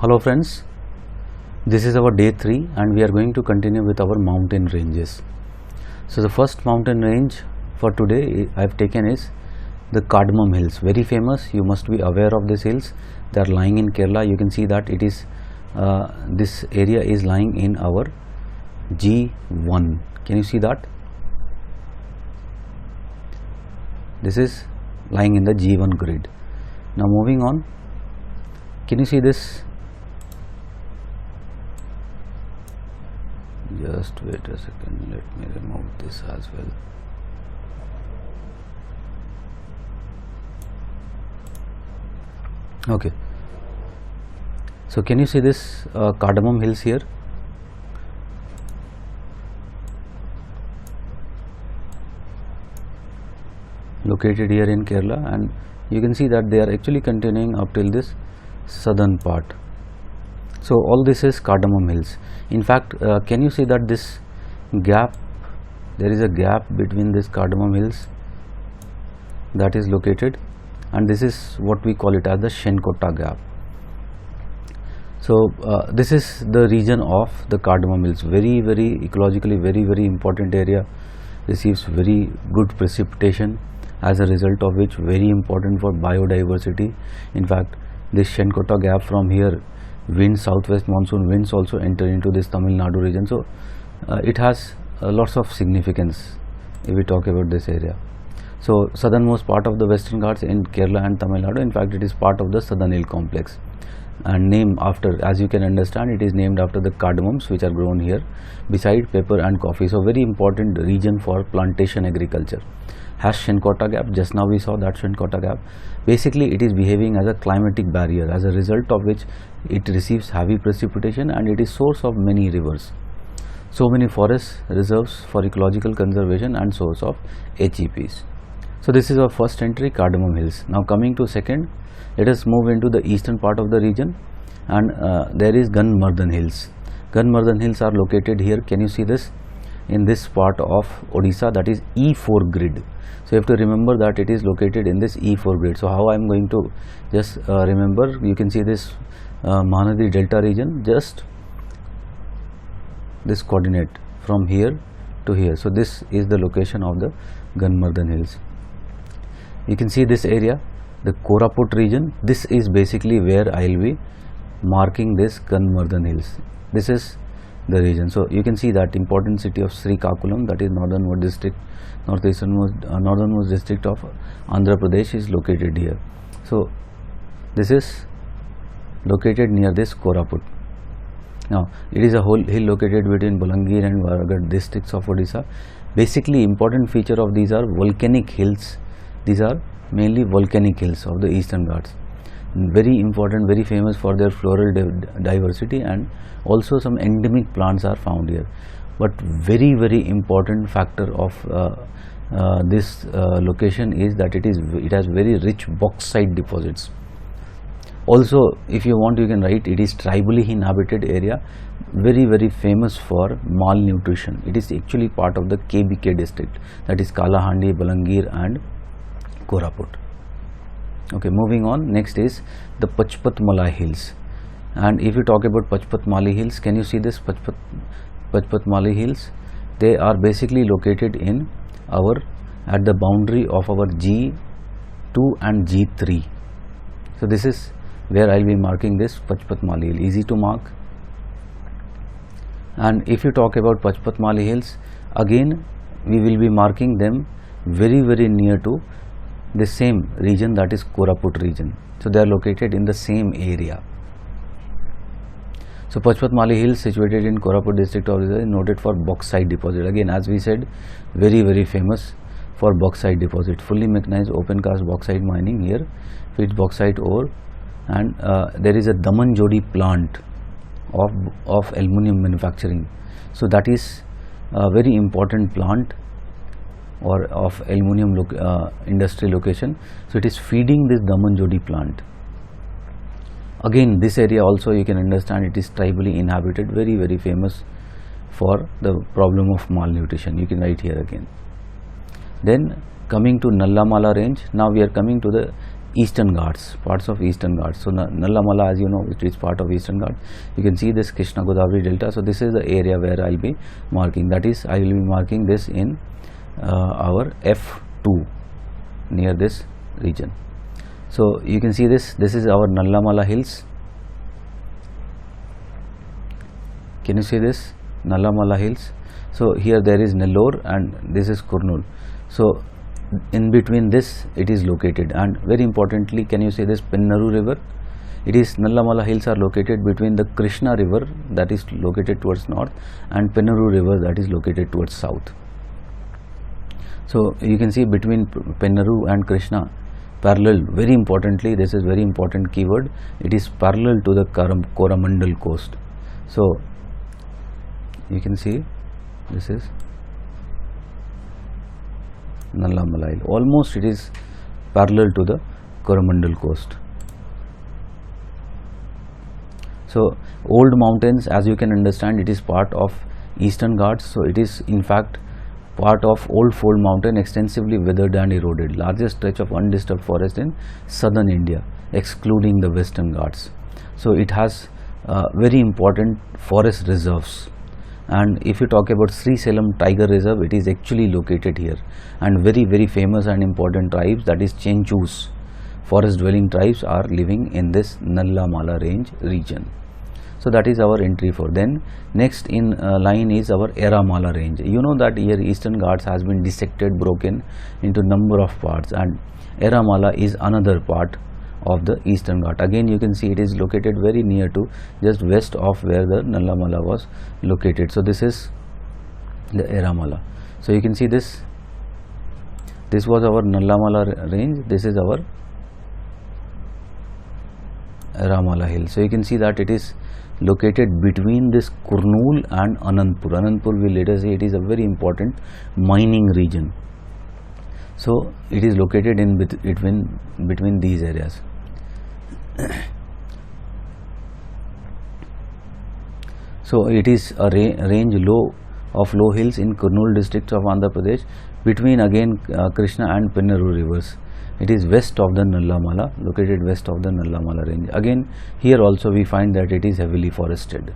Hello friends, this is our day 3 and we are going to continue with our mountain ranges. So the first mountain range for today I have taken is the Cardamom Hills, very famous. You must be aware of these hills. They are lying in Kerala. You can see that it is this area is lying in our G1. Can you see that? This is lying in the G1 grid. Now moving on, can you see this? Just wait a second, let me remove this as well. Okay, so can you see this Cardamom Hills here? Located here in Kerala, and you can see that they are actually continuing up till this southern part. So all this is Cardamom Hills. In fact, can you see that this gap, there is a gap between this Cardamom Hills that is located, and this is what we call it as the Shenkotta gap. So this is the region of the Cardamom Hills, very ecologically very important area, receives very good precipitation, as a result of which very important for biodiversity. In fact, this Shenkotta gap, from here winds, southwest monsoon winds also enter into this Tamil Nadu region. So it has lots of significance if we talk about this area. So southernmost part of the Western Ghats in Kerala and Tamil Nadu, in fact it is part of the Southern Hill Complex, and named after, as you can understand, it is named after the cardamoms which are grown here beside pepper and coffee. So very important region for plantation agriculture. Has Shenkotta gap, just now we saw that Shenkotta gap. Basically it is behaving as a climatic barrier, as a result of which it receives heavy precipitation and it is source of many rivers. So many forest reserves for ecological conservation and source of HEPs. So this is our first entry, Cardamom Hills. Now coming to second, let us move into the eastern part of the region, and there is Ganmardhan Hills. Ganmardhan Hills are located here. Can you see this? In this part of Odisha, that is E4 grid. So you have to remember that it is located in this E4 grid. So how I am going to just remember, you can see this Mahanadi Delta region, just this coordinate from here to here. So this is the location of the Ganmardhan Hills. You can see this area, the Koraput region. This is basically where I will be marking this Ganmardhan Hills. This is the region. So you can see that important city of Srikakulam, that is northernmost district, northernmost district of Andhra Pradesh, is located here. So this is located near this Koraput. Now it is a whole hill located between Balangir and Varagadh districts of Odisha. Basically important feature of these are volcanic hills. These are mainly volcanic hills of the Eastern Ghats. Very important, very famous for their floral diversity, and also some endemic plants are found here. But very important factor of this location is that it has very rich bauxite deposits. Also, if you want, you can write, it is tribally inhabited area, very famous for malnutrition. It is actually part of the KBK district, that is Kalahandi, Balangir and Koraput. Okay, moving on, next is the Pachpatmala Hills. And if you talk about Pachpatmala Hills, can you see this Pachpatmala Hills? They are basically located in at the boundary of our G2 and G3. So this is where I will be marking this Pachpatmala Hill, easy to mark. And if you talk about Pachpatmala Hills, again we will be marking them very near to the same region, that is Koraput region. So they are located in the same area. So Pachpatmala Hills, situated in Koraput district of Odisha, is noted for bauxite deposit. Again, as we said, very famous for bauxite deposit. Fully mechanized open cast bauxite mining here, feeds bauxite ore, and there is a Damanjodi plant of aluminium manufacturing. So that is a very important plant or of aluminium industry location. So it is feeding this Damanjodi plant. Again, this area also, you can understand, it is tribally inhabited, very famous for the problem of malnutrition. You can write here again. Then coming to Nallamala range, now we are coming to the Eastern Ghats, parts of Eastern Ghats. So Nallamala, as you know, it is part of Eastern Ghats. You can see this Krishna Godavari Delta. So this is the area where I'll be marking. That is, I will be marking this in our F2 near this region. So you can see this. This is our Nallamala Hills. Can you see this? Nallamala Hills. So here there is Nellore and this is Kurnool. So in between this it is located, and very importantly, can you see this Pennaru river? It is Nallamala Hills are located between the Krishna river that is located towards north and Pennaru river that is located towards south. So you can see between Pennaru and Krishna, parallel, very importantly, this is very important keyword, it is parallel to the Coromandel coast. So you can see this is Nallamala Hill. Almost it is parallel to the Coromandel coast. So old mountains, as you can understand, it is part of Eastern Ghats. So it is in fact part of Old Fold Mountain, extensively weathered and eroded, largest stretch of undisturbed forest in southern India, excluding the Western Ghats. So it has very important forest reserves. And if you talk about Sri Salem Tiger Reserve, it is actually located here, and very famous and important tribes, that is Chenchus, forest dwelling tribes, are living in this Nallamala range region. So that is our entry for. Then next in line is our Eramala range. You know that here Eastern Ghats has been dissected, broken into number of parts, and Eramala is another part of the Eastern Ghat. Again you can see it is located very near to, just west of where the Nallamala was located. So this is the Eramala. So you can see this was our Nallamala range, this is our Eramala hill. So you can see that it is located between this Kurnool and Anandpur. Anandpur, we later say, it is a very important mining region. So it is located in between these areas. So it is a range of low hills in Kurnool district of Andhra Pradesh, between again Krishna and Pennaru rivers. It is west of the Nallamala, located west of the Nallamala range. Again here also we find that it is heavily forested.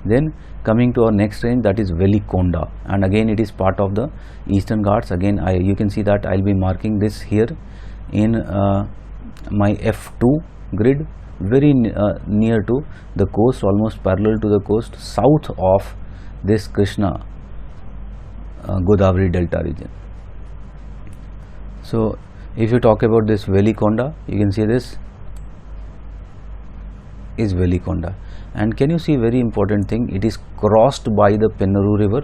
Then coming to our next range, that is Velikonda, and again it is part of the Eastern Ghats. Again you can see that I will be marking this here in my F2 grid, very near to the coast, almost parallel to the coast, south of this Krishna Godavari Delta region. So if you talk about this Velikonda, you can see this is Velikonda, and can you see very important thing, it is crossed by the Pennaru river.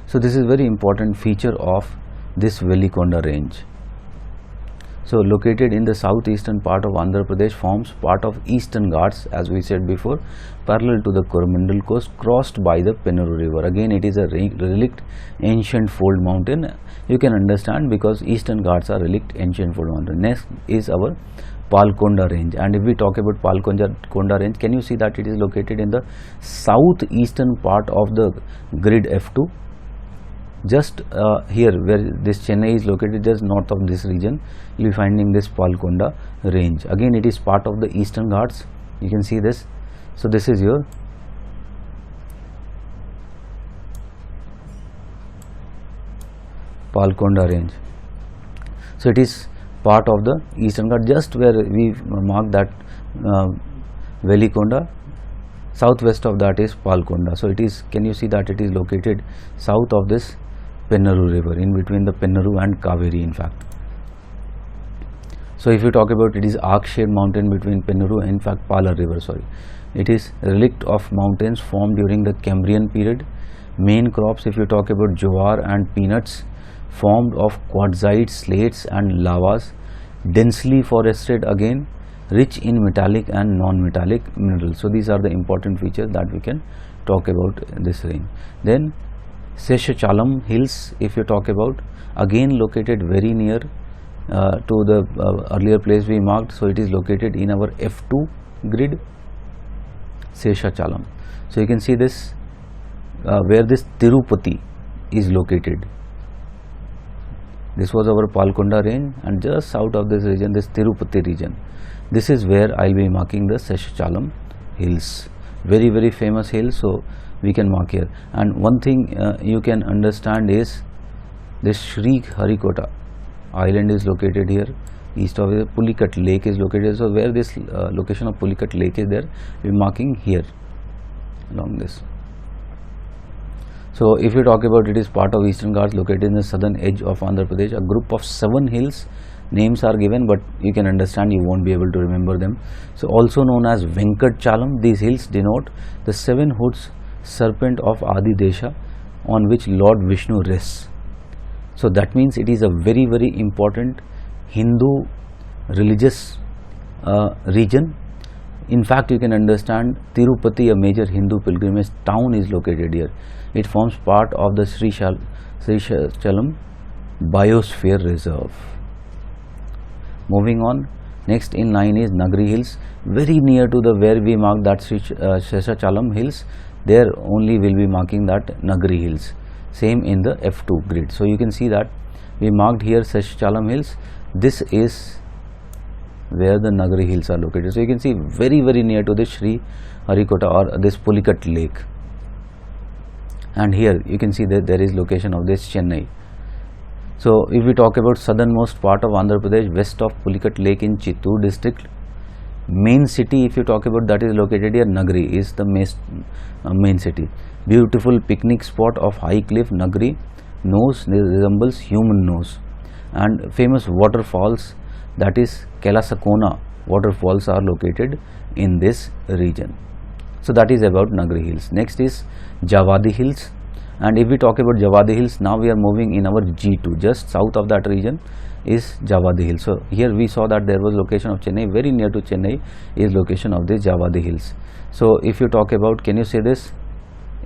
So this is very important feature of this Velikonda range. So located in the southeastern part of Andhra Pradesh, forms part of Eastern Ghats, as we said before, parallel to the Coromandel coast, crossed by the Pennaru river. Again it is a relict ancient fold mountain. You can understand because Eastern Ghats are relict ancient fold mountain. Next is our Palkonda range, and if we talk about Palkonda range, can you see that it is located in the southeastern part of the grid F2, just here where this Chennai is located, just north of this region, you will be finding this Palkonda range. Again it is part of the Eastern Ghats, you can see this. So this is your Palkonda range. So it is part of the Eastern Ghats, just where we mark that Velikonda, southwest of that is Palkonda. So it is, can you see that it is located south of this Pennaru river, in between the Pennaru and Kaveri in fact. So if you talk about, it is arc shaped mountain between Pennaru and in fact Pala river, sorry. It is relict of mountains formed during the Cambrian period. Main crops, if you talk about jowar and peanuts, formed of quartzite slates and lavas, densely forested, again rich in metallic and non-metallic minerals. So these are the important features that we can talk about this range. Then Seshachalam hills, if you talk about, again located very near to the earlier place we marked. So it is located in our F2 grid, Seshachalam. So you can see this where this Tirupati is located. This was our Palkonda range, and just south of this region, this Tirupati region. This is where I'll be marking the Seshachalam hills. Very, very famous hill, so we can mark here. And one thing you can understand is this Sri Harikota island is located here. East of it, Pulicat Lake is located. So where this location of Pulicat Lake is there, we are marking here along this. So if you talk about, it is part of Eastern Ghats located in the southern edge of Andhra Pradesh. A group of 7 hills, names are given, but you can understand you won't be able to remember them. So also known as Venkatachalam, these hills denote the 7 hoods serpent of Adi Desha on which Lord Vishnu rests. So that means it is a very, very important Hindu religious region. In fact, you can understand Tirupati, a major Hindu pilgrimage town, is located here. It forms part of the Seshachalam Biosphere Reserve. Moving on, next in line is Nagri Hills, very near to the where we mark that Seshachalam Hills. There only will be marking that Nagri Hills. Same in the F2 grid. So you can see that we marked here Seshachalam Hills. This is where the Nagri Hills are located. So you can see very, very near to this Sri Harikota or this Pulicat Lake. And here you can see that there is location of this Chennai. So if we talk about southernmost part of Andhra Pradesh, west of Pulicat Lake in Chittoor district, main city, if you talk about, that is located here, Nagri is the main city. Beautiful picnic spot of high cliff. Nagri nose resembles human nose, and famous waterfalls, that is Kelasakona waterfalls, are located in this region. So that is about Nagri Hills. Next is Javadi Hills, and if we talk about Javadi Hills, now we are moving in our G2, just south of that region is Javadi Hills. So here we saw that there was location of Chennai, very near to Chennai is location of this Javadi Hills. So if you talk about, can you say this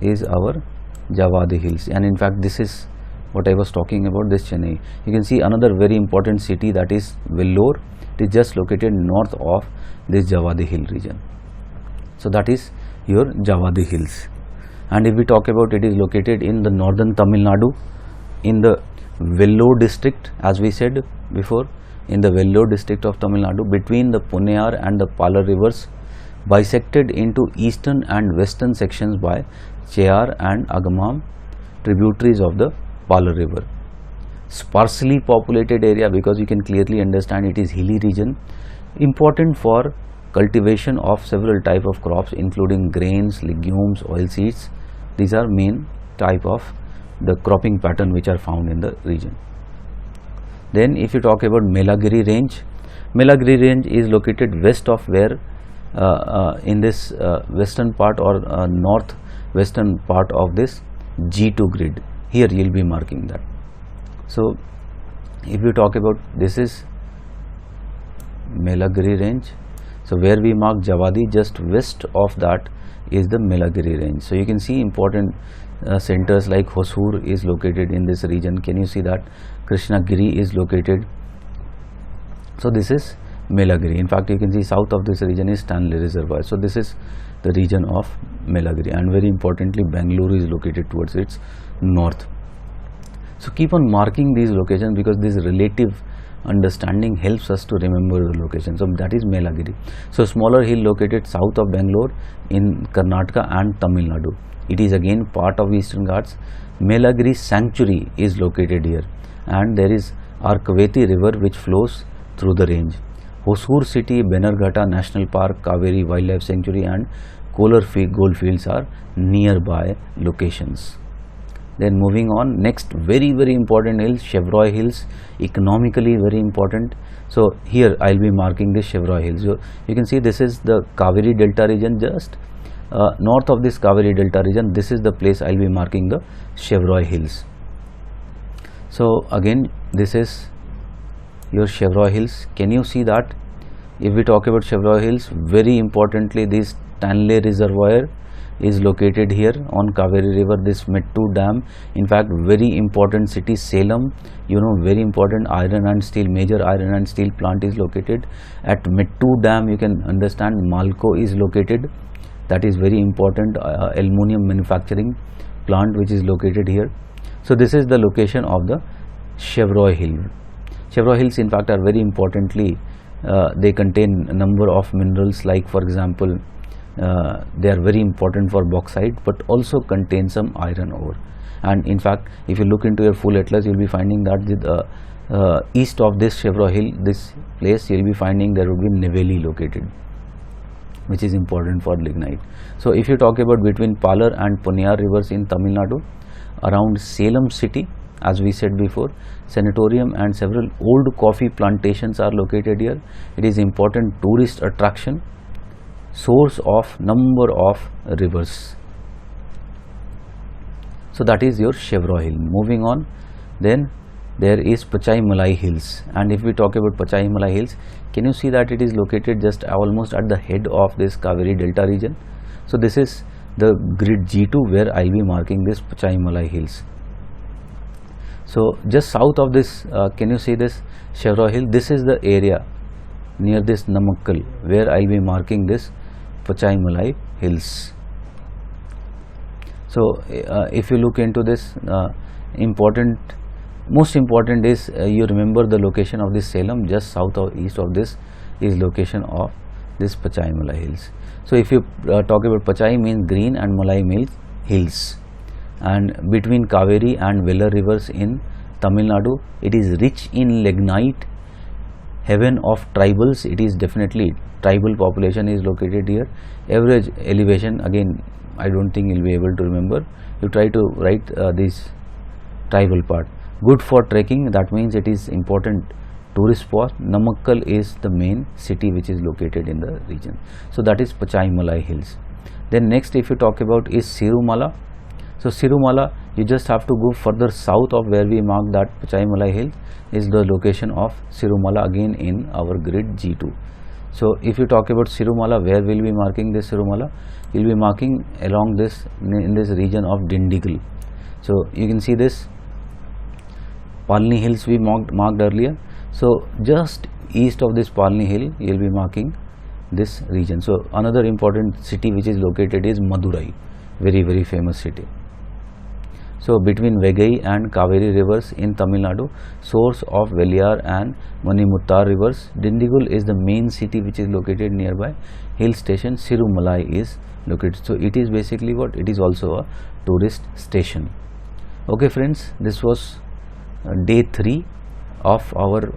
is our Javadi Hills, and in fact this is what I was talking about, this Chennai. You can see another very important city, that is Vellore. It is just located north of this Javadi Hill region. So that is your Javadi Hills. And if we talk about, it is located in the northern Tamil Nadu, in the Vellore district, as we said before, in the Vellore district of Tamil Nadu, between the Puneyar and the Palar rivers, bisected into eastern and western sections by Cheyar and Agamam, tributaries of the Palar river. Sparsely populated area, because you can clearly understand it is hilly region, important for cultivation of several type of crops including grains, legumes, oilseeds. These are main type of the cropping pattern which are found in the region. Then if you talk about Melagiri range, Melagiri range is located west of where in this western part or north western part of this G2 grid. Here you will be marking that. So if you talk about, this is Melagiri range. So where we mark Javadi, just west of that is the Melagiri range. So you can see important centers like Hosur is located in this region. Can you see that? Krishnagiri is located. So this is Melagiri. In fact, you can see south of this region is Stanley Reservoir. So this is the region of Melagiri, and very importantly Bangalore is located towards its north. So keep on marking these locations, because this relative understanding helps us to remember the location. So that is Melagiri. So smaller hill located south of Bangalore in Karnataka and Tamil Nadu. It is again part of Eastern Ghats. Melagiri Sanctuary is located here, and there is Arkaveti river which flows through the range. Hosur city, Bannerghatta National Park, Kaveri Wildlife Sanctuary and Kolar Goldfields are nearby locations. Then moving on, next very important hill, Chevroy Hills, economically very important. So here I will be marking this Chevroy Hills. So you can see this is the Kaveri Delta region, just north of this Kaveri Delta region, this is the place I will be marking the Chevroy Hills. So again this is your Chevroy Hills. Can you see that? If we talk about Chevroy Hills, very importantly this Stanley Reservoir is located here on Kaveri river, this Mettu Dam. In fact, very important city Salem, you know, very important iron and steel, major iron and steel plant is located at Mettu Dam. You can understand Malco is located, that is very important aluminum manufacturing plant which is located here. So this is the location of the Chevroy Hill. Chevroy Hills in fact are very importantly, they contain a number of minerals, like for example they are very important for bauxite, but also contain some iron ore. And in fact, if you look into your full atlas, you will be finding that the east of this Chevroy Hill, this place, you will be finding there would be Neyveli located, which is important for lignite. So if you talk about between Palar and Ponniyar rivers in Tamil Nadu, around Salem city, as we said before, sanatorium and several old coffee plantations are located here. It is important tourist attraction, source of number of rivers. So that is your Chevroy Hill. Moving on, then there is Pachai Malai Hills, and if we talk about Pachai Malai Hills, can you see that it is located just almost at the head of this Kaveri Delta region? So this is the grid G2 where I will be marking this Pachai Malai Hills. So just south of this, can you see this Chevroy Hill? This is the area near this Namakkal where I will be marking this Pachai Malai Hills. So if you look into this, most important is you remember the location of this Salem. Just south or east of this is location of this Pachai Malai Hills. So if you talk about Pachai means green and Malai means hills, and between Kaveri and Velar rivers in Tamil Nadu, it is rich in lignite, heaven of tribals. It is definitely tribal population is located here. Average elevation, again I don't think you'll be able to remember. You try to write this tribal part. Good for trekking, that means it is important tourist spot. Namakkal is the main city which is located in the region. So that is Pachai Malai Hills. Then next, if you talk about is Sirumala. So Sirumala, you just have to go further south of where we mark that Pachai Malai Hill is the location of Sirumala, again in our grid G2. So if you talk about Sirumala, where will be marking this Sirumala? You will be marking along this, in this region of Dindigul. So you can see this Palni Hills we marked earlier. So just east of this Palni Hill, you will be marking this region. So another important city which is located is Madurai, very famous city. So between Vegai and Kaveri rivers in Tamil Nadu, source of Veliyar and Manimuttar rivers, Dindigul is the main city which is located nearby. Hill station Sirumalai is located. So it is basically what? It is also a tourist station. Okay friends, this was day 3 of our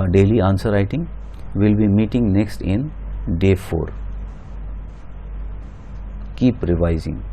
daily answer writing. We will be meeting next in day 4. Keep revising.